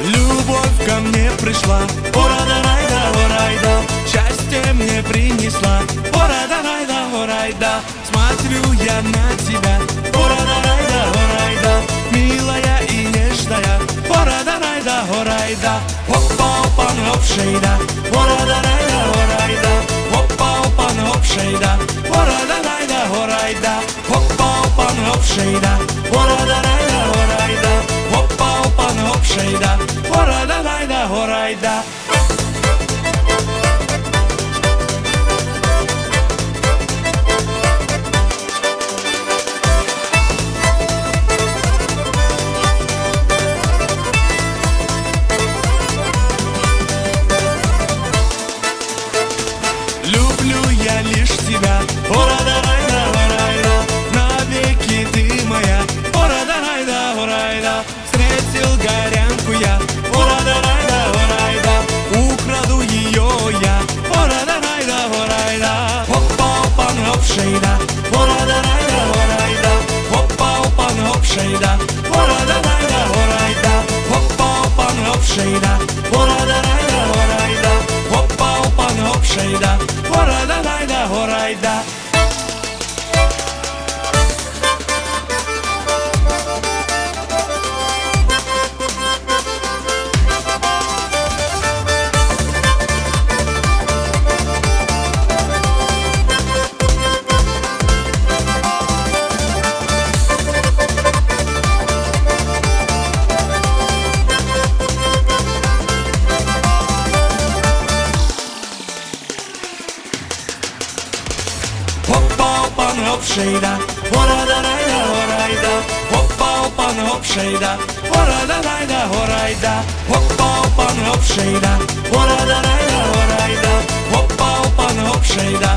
Любовь ко мне пришла, ора-да-рай-да, счастье мне принесла, ора-да-рай-да. Смотрю я на тебя, ора-да-рай-да, милая и нежная, ора-да-рай-да. Опа-опа, нопшейда, ора-да-рай-да, опа-опа, нопшейда, ора-да-рай-да. Опа-опа, нопшейда, ора-да-рай-да, опа-опа, нопшейда, ора-да-рай-да. Люблю я лишь тебя, ора-да-рай-да, навеки ты моя, ора-да-рай-да. Встретил горянку я, ора-да-рай-да, украду ее я, ора-да-рай-да. Опа-опа, нопшейда, ора-да-рай-да, опа-опа, нопшейда, ора-да-рай-да. Опа-опа, нопшейда, ора-да-рай-да, опа-опа, нопшейда, ора-да-рай-да. Опа-опа, нопшейда, ора-да-рай-да, опа-опа, нопшейда, ора-да-рай-да. Опа-опа, нопшейда, ора-да-рай-да, опа-опа, нопшейда,